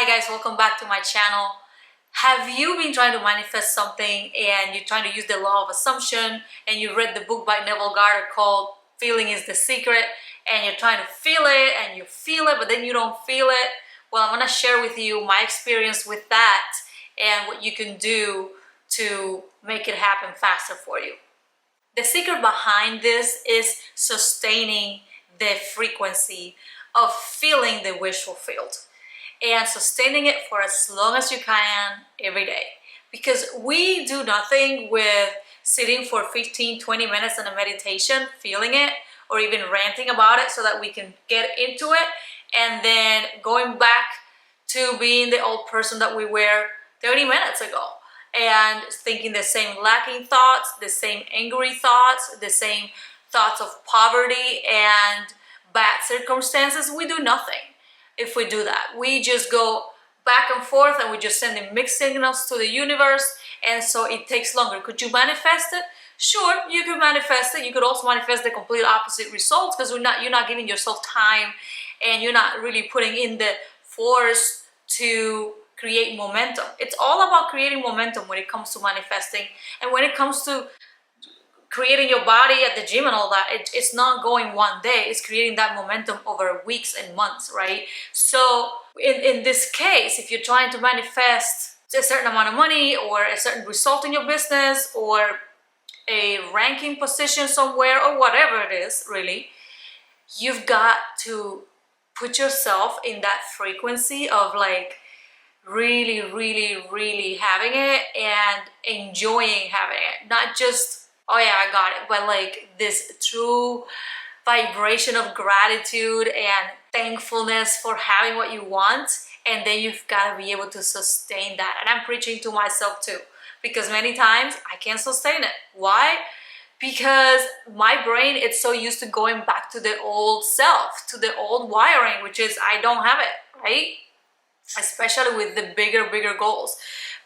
Hi guys, welcome back to my channel. Have you been trying to manifest something and you're trying to use the law of assumption and you read the book by Neville Goddard called Feeling is the Secret and you're trying to feel it and you feel it but then you don't feel it? Well, I'm going to share with you my experience with that and what you can do to make it happen faster for you. The secret behind this is sustaining the frequency of feeling the wish fulfilled and sustaining it for as long as you can every day, because we do nothing with sitting for 15-20 minutes in a meditation feeling it or even ranting about it so that we can get into it and then going back to being the old person that we were 30 minutes ago and thinking the same lacking thoughts, the same angry thoughts, the same thoughts of poverty and bad circumstances. We do nothing if we do that. We just go back and forth and we just send in mixed signals to the universe, and so it takes longer. Could you manifest it? Sure, you could manifest it. You could also manifest the complete opposite results because you're not giving yourself time and you're not really putting in the force to create momentum. It's all about creating momentum when it comes to manifesting, and when it comes to creating your body at the gym and all that, it's not going one day. It's creating that momentum over weeks and months, right? So in this case, if you're trying to manifest a certain amount of money or a certain result in your business or a ranking position somewhere or whatever it is, really, you've got to put yourself in that frequency of like really having it and enjoying having it. Not just, oh yeah, I got it, but like this true vibration of gratitude and thankfulness for having what you want, and then you've got to be able to sustain that. And I'm preaching to myself too, because many times I can't sustain it. Why? Because my brain, it's so used to going back to the old self, to the old wiring, which is I don't have it, right? Especially with the bigger goals.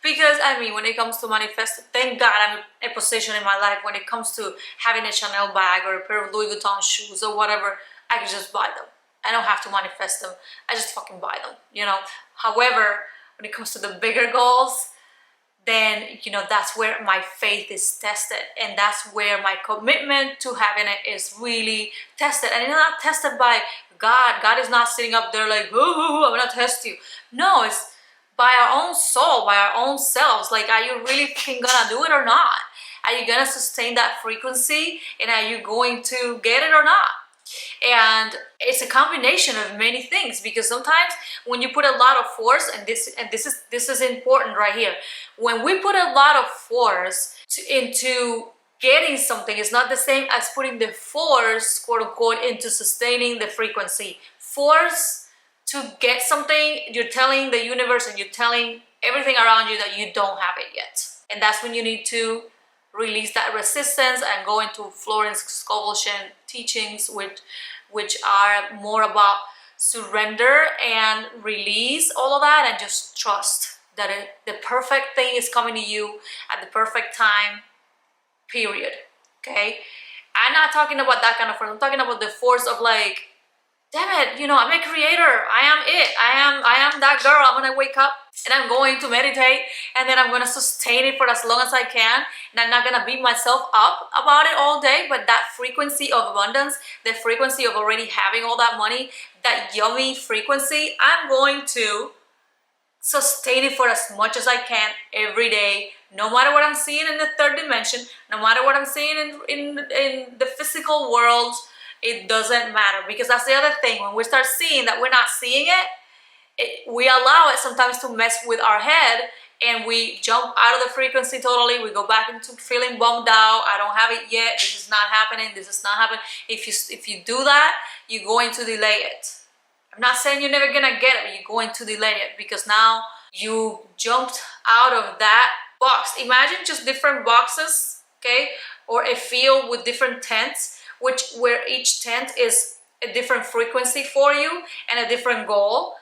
Because I mean, when it comes to manifesting, thank God I'm in a position in my life when it comes to having a Chanel bag or a pair of Louis Vuitton shoes or whatever, I can just buy them. I don't have to manifest them. I just fucking buy them, you know. However, when it comes to the bigger goals, then, you know, that's where my faith is tested, and that's where my commitment to having it is really tested. And it's not tested by God. God is not sitting up there like, oh, I'm gonna test you. No, it's by our own soul, by our own selves. Like, are you really fucking gonna do it or not? Are you gonna sustain that frequency, and are you going to get it or not? And it's a combination of many things, because sometimes when you put a lot of force, and this is important right here, when we put a lot of force into getting something, it's not the same as putting the force, quote unquote, into sustaining the frequency. Force to get something, you're telling the universe and you're telling everything around you that you don't have it yet, and that's when you need to release that resistance and go into Florence, Scovel, Shinn teachings, which are more about surrender and release all of that, and just trust that the perfect thing is coming to you at the perfect time, period. Okay, I'm not talking about that kind of force. I'm talking about the force of like, damn it, you know, I'm a creator, I am it, I am that girl. I'm gonna wake up and I'm going to meditate, and then I'm gonna sustain it for as long as I can, and I'm not gonna beat myself up about it all day. But that frequency of abundance, the frequency of already having all that money, that yummy frequency, I'm going to sustain it for as much as I can every day, no matter what I'm seeing in the third dimension, no matter what I'm seeing in the physical world. It doesn't matter, because that's the other thing. When we start seeing that we're not seeing it, we allow it sometimes to mess with our head, and we jump out of the frequency totally. We go back into feeling bummed out. I don't have it yet. This is not happening. This is not happening. If you do that, you're going to delay it. I'm not saying you're never gonna get it, but you're going to delay it, because now you jumped out of that box. Imagine just different boxes, okay, or a field with different tents, where each tent is a different frequency for you and a different goal.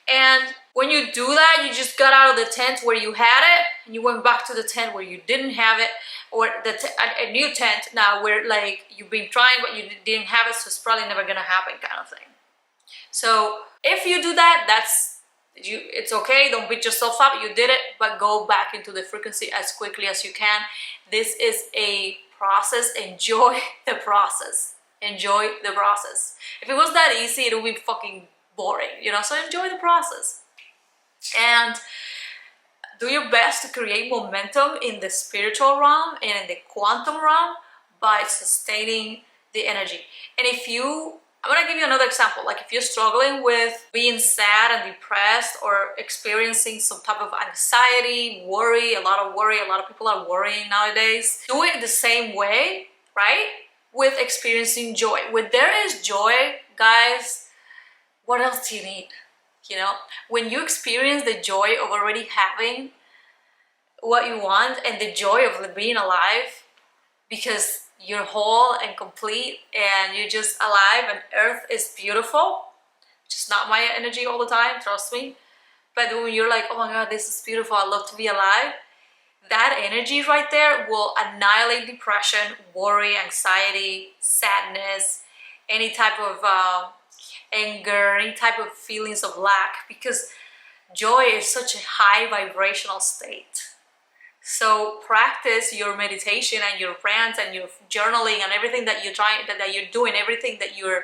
And when you do that, you just got out of the tent where you had it and you went back to the tent where you didn't have it, or a new tent now where like you've been trying but you didn't have it, so it's probably never gonna happen, kind of thing. So if you do that, that's It's okay, don't beat yourself up, you did it, but go back into the frequency as quickly as you can. This is a process. Enjoy the process. Enjoy the process. If it was that easy, it would be fucking boring, you know. So enjoy the process and do your best to create momentum in the spiritual realm and in the quantum realm by sustaining the energy. And if you, I'm gonna give you another example. Like if you're struggling with being sad and depressed or experiencing some type of anxiety, worry, a lot of people are worrying nowadays. Do it the same way, right? With experiencing joy. When there is joy, guys, what else do you need? You know, when you experience the joy of already having what you want and the joy of being alive, because you're whole and complete and you're just alive and earth is beautiful, which is not my energy all the time, trust me. But when you're like, oh my god, this is beautiful, I love to be alive, that energy right there will annihilate depression, worry, anxiety, sadness, any type of anger, any type of feelings of lack, because joy is such a high vibrational state. So practice your meditation and your rants and your journaling and everything that you're trying, that you're doing, everything that you're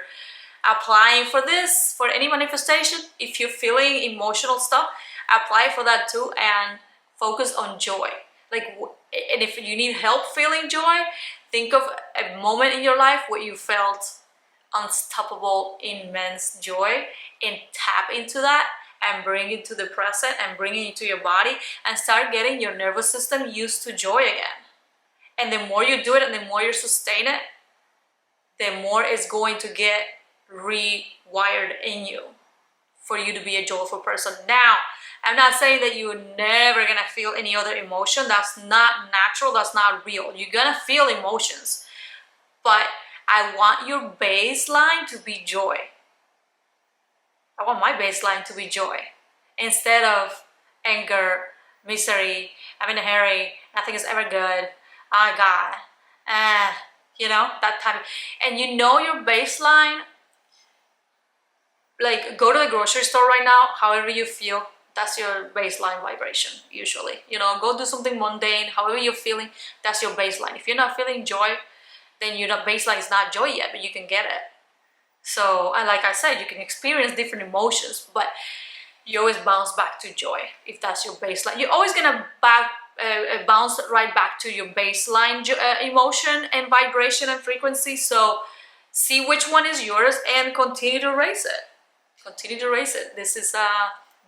applying for this, for any manifestation. If you're feeling emotional stuff, apply for that too and focus on joy. Like, and if you need help feeling joy, think of a moment in your life where you felt unstoppable, immense joy, and tap into that and bring it to the present and bring it into your body and start getting your nervous system used to joy again. And the more you do it and the more you sustain it, the more it's going to get rewired in you for you to be a joyful person. Now, I'm not saying that you're never gonna feel any other emotion. That's not natural, that's not real. You're gonna feel emotions, but I want your baseline to be joy. I want my baseline to be joy instead of anger, misery, I'm in a hurry, nothing is ever good, oh God, you know, that type of, and you know your baseline, like go to the grocery store right now, however you feel, that's your baseline vibration usually. You know, go do something mundane, however you're feeling, that's your baseline. If you're not feeling joy, then your baseline is not joy yet, but you can get it. So, and like I said, you can experience different emotions, but you always bounce back to joy if that's your baseline. You're always gonna bounce right back to your baseline emotion and vibration and frequency. So see which one is yours and continue to raise it. Continue to raise it. This is a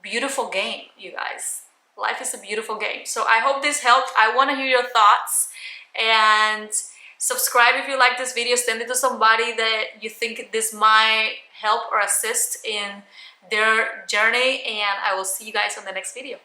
beautiful game, you guys. Life is a beautiful game. So I hope this helped. I want to hear your thoughts, and subscribe if you like this video. Send it to somebody that you think this might help or assist in their journey, and I will see you guys on the next video.